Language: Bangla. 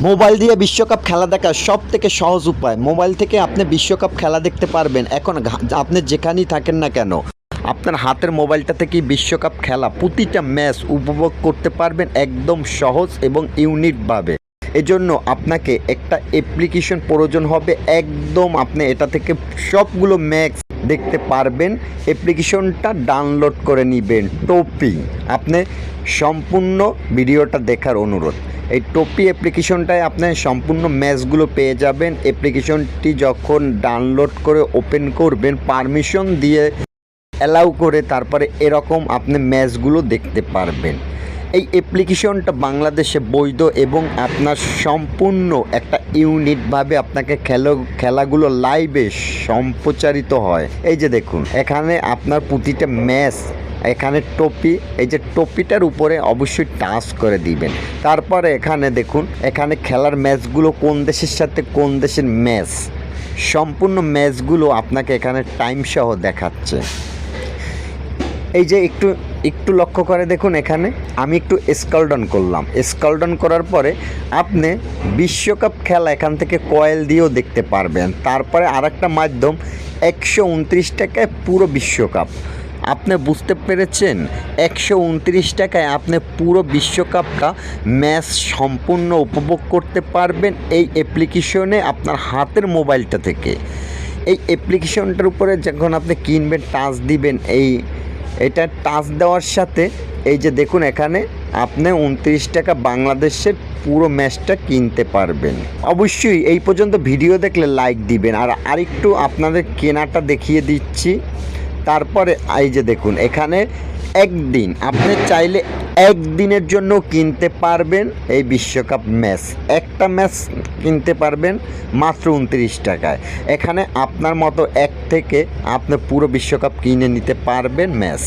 মোবাইল দিয়ে বিশ্বকাপ খেলা দেখার সবথেকে সহজ উপায়। মোবাইল থেকে আপনি বিশ্বকাপ খেলা দেখতে পারবেন। এখন আপনি যেখানেই থাকেন না কেন, আপনার হাতের মোবাইলটা থেকেই বিশ্বকাপ খেলা প্রতিটা ম্যাচ উপভোগ করতে পারবেন একদম সহজ এবং ইউনিকভাবে। এজন্য আপনাকে একটা অ্যাপ্লিকেশন প্রয়োজন হবে। একদম আপনি এটা থেকে সবগুলো ম্যাচ দেখতে পারবেন। অ্যাপ্লিকেশনটা ডাউনলোড করে নেবেন টপি। আপনি সম্পূর্ণ ভিডিওটা দেখার অনুরোধ। এই টপি অ্যাপ্লিকেশনটায় আপনি সম্পূর্ণ ম্যাচগুলো পেয়ে যাবেন। অ্যাপ্লিকেশনটি যখন ডাউনলোড করে ওপেন করবেন, পারমিশন দিয়ে অ্যালাউ করে তারপরে এরকম আপনি ম্যাচগুলো দেখতে পারবেন। এই অ্যাপ্লিকেশনটা বাংলাদেশে বৈধ এবং আপনার সম্পূর্ণ একটা ইউনিটভাবে আপনাকে খেলাগুলো লাইভে সম্প্রচারিত হয়। এই যে দেখুন, এখানে আপনার প্রতিটা ম্যাচ, এখানে টপি, এই যে টপিটার উপরে অবশ্যই টাচ করে দিবেন। তারপরে এখানে দেখুন, এখানে খেলার ম্যাচগুলো কোন দেশের সাথে কোন দেশের ম্যাচ, সম্পূর্ণ ম্যাচগুলো আপনাকে এখানে টাইম সহ দেখাচ্ছে। এই যে একটু লক্ষ্য করে দেখুন, এখানে আমি একটু স্ক্রল ডাউন করলাম। স্ক্রল ডাউন করার পরে আপনি বিশ্বকাপ খেলা এখান থেকে কয়েল দিয়েও দেখতে পারবেন। তারপরে আরেকটা মাধ্যম, 129 টাকায় পুরো বিশ্বকাপ। আপনি বুঝতে পেরেছেন, 129 টাকায় আপনি পুরো বিশ্বকাপটা ম্যাচ সম্পূর্ণ উপভোগ করতে পারবেন এই অ্যাপ্লিকেশনে আপনার হাতের মোবাইলটা থেকে। এই অ্যাপ্লিকেশনটার উপরে যখন আপনি কিনবেন, টাচ দিবেন, এটা টাচ দেওয়ার সাথে এই যে দেখুন, এখানে আপনি 29 টাকা বাংলাদেশের পুরো ম্যাচটা কিনতে পারবেন। অবশ্যই এই পর্যন্ত ভিডিও দেখলে লাইক দিবেন। আর আরেকটু আপনাদের কেনাটা দেখিয়ে দিচ্ছি। তারপরে এই যে দেখুন, এখানে একদিন আপনি চাইলে একদিনের জন্য কিনতে পারবেন এই বিশ্বকাপ ম্যাচ। একটা ম্যাচ কিনতে পারবেন মাত্র 29 টাকায়। এখানে আপনার মতো এক থেকে আপনি পুরো বিশ্বকাপ কিনে নিতে পারবেন ম্যাচ।